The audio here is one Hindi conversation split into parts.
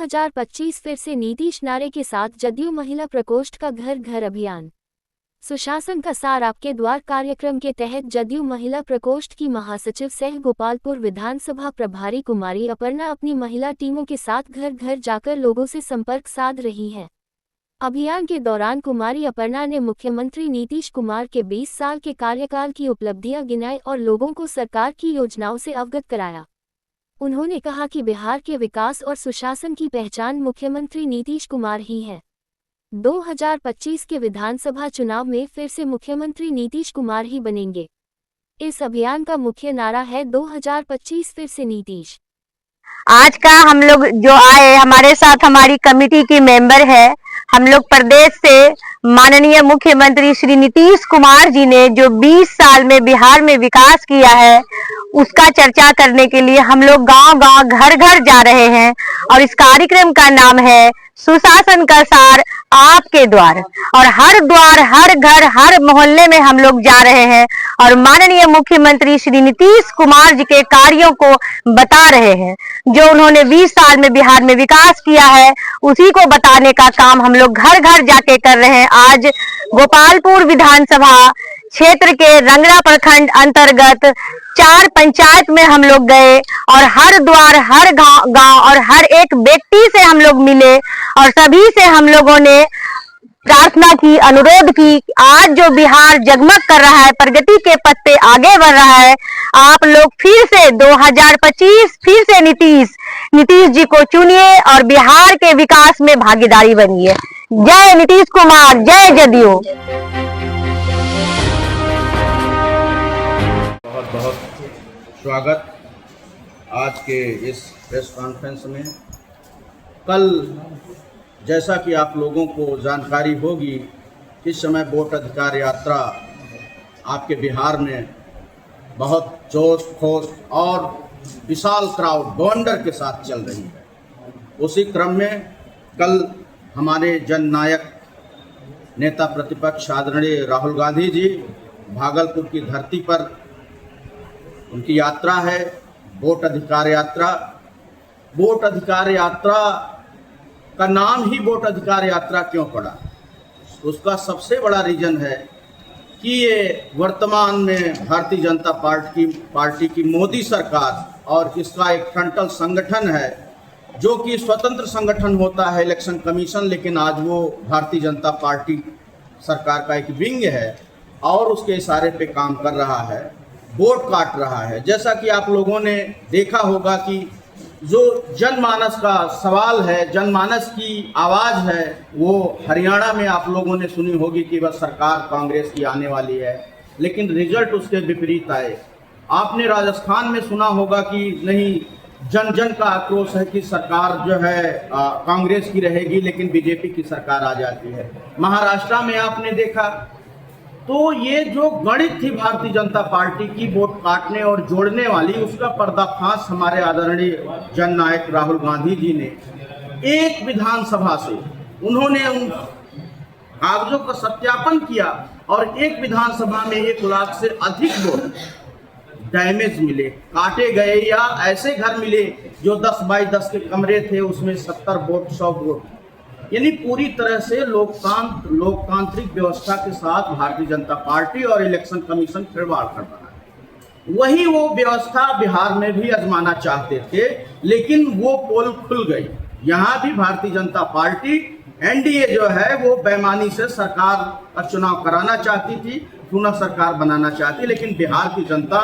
2025 फिर से नीतीश नारे के साथ जदयू महिला प्रकोष्ठ का घर घर अभियान। सुशासन का सार आपके द्वार कार्यक्रम के तहत जदयू महिला प्रकोष्ठ की महासचिव सह गोपालपुर विधानसभा प्रभारी कुमारी अपर्णा अपनी महिला टीमों के साथ घर घर जाकर लोगों से संपर्क साध रही हैं। अभियान के दौरान कुमारी अपर्णा ने मुख्यमंत्री नीतीश कुमार के 20 साल के कार्यकाल की उपलब्धियां गिनाई और लोगों को सरकार की योजनाओं से अवगत कराया। उन्होंने कहा कि बिहार के विकास और सुशासन की पहचान मुख्यमंत्री नीतीश कुमार ही हैं। 2025 के विधानसभा चुनाव में फिर से मुख्यमंत्री नीतीश कुमार ही बनेंगे। इस अभियान का मुख्य नारा है 2025 फिर से नीतीश। आज का हम लोग जो आए, हमारे साथ हमारी कमेटी की मेंबर है। हम लोग प्रदेश से माननीय मुख्यमंत्री श्री नीतीश कुमार जी ने जो 20 साल में बिहार में विकास किया है उसका चर्चा करने के लिए हम लोग गांव-गांव घर-घर जा रहे हैं और इस कार्यक्रम का नाम है सुशासन का सार आपके द्वार। और हर द्वार, हर घर, हर मोहल्ले में हम लोग जा रहे हैं और माननीय मुख्यमंत्री श्री नीतीश कुमार जी के कार्यों को बता रहे हैं। जो उन्होंने 20 साल में बिहार में विकास किया है उसी को बताने का काम हम लोग घर घर जाके कर रहे हैं। आज गोपालपुर विधानसभा क्षेत्र के रंगरा प्रखंड अंतर्गत 4 पंचायत में हम लोग गए और हर द्वार, हर गांव और हर एक व्यक्ति से हम लोग मिले और सभी से हम लोगों ने प्रार्थना की, अनुरोध की। आज जो बिहार जगमग कर रहा है, प्रगति के पथ पे आगे बढ़ रहा है, आप लोग फिर से 2025 फिर से नीतीश जी को चुनिए और बिहार के विकास में भागीदारी बनिए। जय नीतीश कुमार, जय जदयू। बहुत बहुत स्वागत आज के इस प्रेस कॉन्फ्रेंस में। कल जैसा कि आप लोगों को जानकारी होगी, इस समय वोट अधिकार यात्रा आपके बिहार में बहुत जोश खरोश और विशाल क्राउड बवंडर के साथ चल रही है। उसी क्रम में कल हमारे जननायक नेता प्रतिपक्ष आदरणीय राहुल गांधी जी भागलपुर की धरती पर उनकी यात्रा है, वोट अधिकार यात्रा। वोट अधिकार यात्रा का नाम ही वोट अधिकार यात्रा क्यों पड़ा, उसका सबसे बड़ा रीजन है कि ये वर्तमान में भारतीय जनता पार्टी की मोदी सरकार और इसका एक फ्रंटल संगठन है जो कि स्वतंत्र संगठन होता है इलेक्शन कमीशन, लेकिन आज वो भारतीय जनता पार्टी सरकार का एक विंग है और उसके इशारे पे काम कर रहा है, वोट काट रहा है। जैसा कि आप लोगों ने देखा होगा कि जो जनमानस का सवाल है, जनमानस की आवाज़ है, वो हरियाणा में आप लोगों ने सुनी होगी कि वह सरकार कांग्रेस की आने वाली है, लेकिन रिजल्ट उसके विपरीत आए। आपने राजस्थान में सुना होगा कि नहीं, जन जन का आक्रोश है कि सरकार जो है कांग्रेस की रहेगी लेकिन बीजेपी की सरकार आ जाती है। महाराष्ट्र में आपने देखा। तो ये जो गणित थी भारतीय जनता पार्टी की वोट काटने और जोड़ने वाली, उसका पर्दाफाश हमारे आदरणीय जननायक राहुल गांधी जी ने एक विधानसभा से उन्होंने उन कागजों का सत्यापन किया और एक विधानसभा में 1 लाख से अधिक वोट डैमेज मिले, काटे गए, या ऐसे घर मिले जो 10 बाई 10 के कमरे थे, उसमें 70 वोट 100 वोट, यानी पूरी तरह से लोकतांत्रिक व्यवस्था के साथ भारतीय जनता पार्टी और इलेक्शन कमीशन खिलवाड़ कर रहा है। वही वो व्यवस्था बिहार में भी आजमाना चाहते थे, लेकिन वो पोल खुल गई। यहाँ भी भारतीय जनता पार्टी एनडीए जो है वो बेईमानी से सरकार का चुनाव कराना चाहती थी, पुनः सरकार बनाना चाहती, लेकिन बिहार की जनता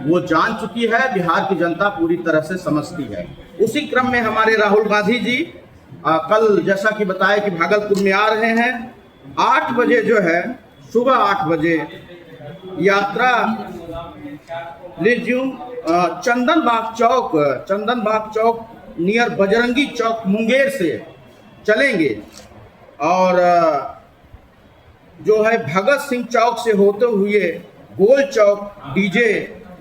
वो जान चुकी है, बिहार की जनता पूरी तरह से समझती है। उसी क्रम में हमारे राहुल गांधी जी कल जैसा कि बताया कि भागलपुर में आ रहे हैं। 8 बजे जो है, सुबह 8 बजे यात्रा रिज्यूम चंदन बाग चौक नियर बजरंगी चौक मुंगेर से चलेंगे और जो है भगत सिंह चौक से होते हुए गोल चौक डीजे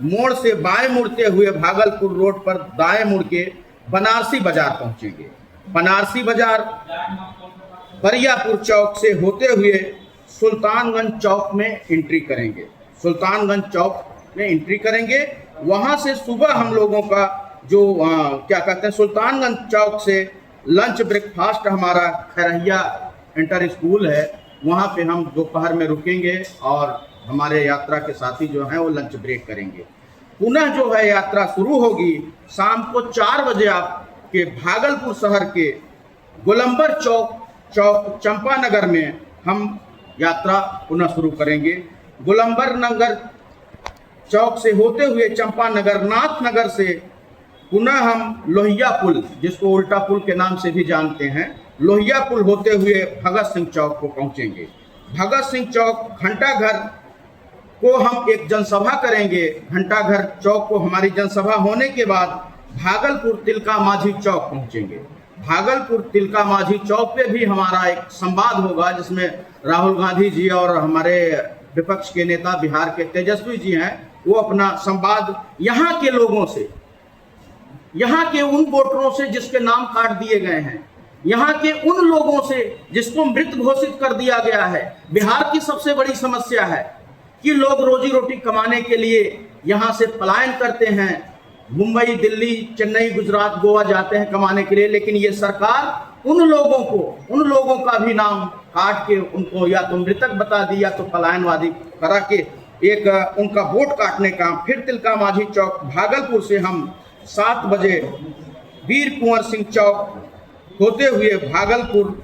मोड़ से बाएं मुड़ते हुए भागलपुर रोड पर दाएं मुड़ के बनारसी बाजार पहुंचेंगे। बनारसी बाजार बरियापुर चौक से होते हुए सुल्तानगंज चौक में एंट्री करेंगे। वहां से सुबह हम लोगों का जो क्या कहते हैं, सुल्तानगंज चौक से लंच ब्रेकफास्ट हमारा खैरहिया इंटर स्कूल है, वहाँ पे हम दोपहर में रुकेंगे और हमारे यात्रा के साथी जो हैं वो लंच ब्रेक करेंगे। पुनः जो है यात्रा शुरू होगी शाम को 4 बजे आपके भागलपुर शहर के गोलंबर चौक चंपानगर में हम यात्रा पुनः शुरू करेंगे। गोलंबर नगर चौक से होते हुए चंपानगर नाथ नगर से पुनः हम लोहिया पुल, जिसको उल्टा पुल के नाम से भी जानते हैं, लोहिया पुल होते हुए भगत सिंह चौक को पहुंचेंगे। भगत सिंह चौक घंटाघर को हम एक जनसभा करेंगे। घंटाघर चौक को हमारी जनसभा होने के बाद भागलपुर तिलका माझी चौक पहुंचेंगे। भागलपुर तिलका माझी चौक पे भी हमारा एक संवाद होगा, जिसमें राहुल गांधी जी और हमारे विपक्ष के नेता बिहार के तेजस्वी जी हैं, वो अपना संवाद यहाँ के लोगों से, यहाँ के उन वोटरों से जिसके नाम काट दिए गए हैं, यहाँ के उन लोगों से जिसको मृत घोषित कर दिया गया है। बिहार की सबसे बड़ी समस्या है कि लोग रोजी रोटी कमाने के लिए यहाँ से पलायन करते हैं, मुंबई, दिल्ली, चेन्नई, गुजरात, गोवा जाते हैं कमाने के लिए, लेकिन ये सरकार उन लोगों का भी नाम काट के उनको या तो मृतक बता दी या तो पलायनवादी करा के एक उनका वोट काटने का। फिर तिलका माझी चौक भागलपुर से हम 7 बजे वीर कुंवर सिंह चौक होते हुए भागलपुर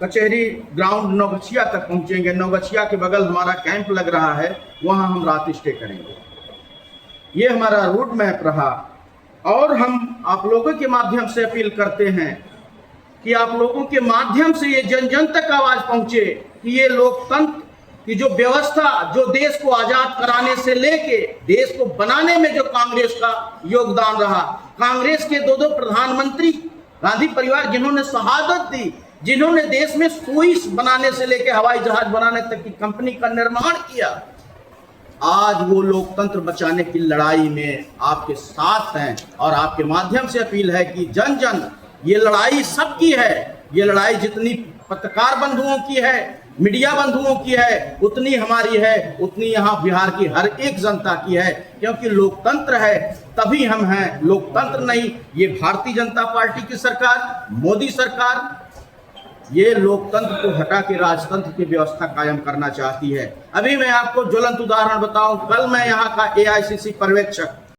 कचहरी ग्राउंड नौगछिया तक पहुंचेंगे। नौगछिया के बगल हमारा कैंप लग रहा है, वहां हम रात स्टे करेंगे। ये हमारा रूट मैप रहा। और हम आप लोगों के माध्यम से अपील करते हैं कि आप लोगों के माध्यम से ये जन जन तक आवाज पहुंचे कि ये लोकतंत्र की जो व्यवस्था, जो देश को आजाद कराने से लेके देश को बनाने में जो कांग्रेस का योगदान रहा, कांग्रेस के 2 प्रधानमंत्री, गांधी परिवार जिन्होंने शहादत दी, जिन्होंने देश में सुई बनाने से लेके हवाई जहाज बनाने तक की कंपनी का निर्माण किया, आज वो लोकतंत्र बचाने की लड़ाई में आपके साथ हैं। और आपके माध्यम से अपील है कि जन जन, ये लड़ाई सबकी है। ये लड़ाई जितनी पत्रकार बंधुओं की है, मीडिया बंधुओं की है, उतनी हमारी है, उतनी यहाँ बिहार की हर एक जनता की है। क्योंकि लोकतंत्र है तभी हम हैं, लोकतंत्र नहीं ये भारतीय जनता पार्टी की सरकार, मोदी सरकार ये लोकतंत्र को हटा के राजतंत्र की व्यवस्था कायम करना चाहती है। अभी मैं आपको ज्वलंत उदाहरण बताऊं, कल मैं यहाँ का AICC पर्यवेक्षक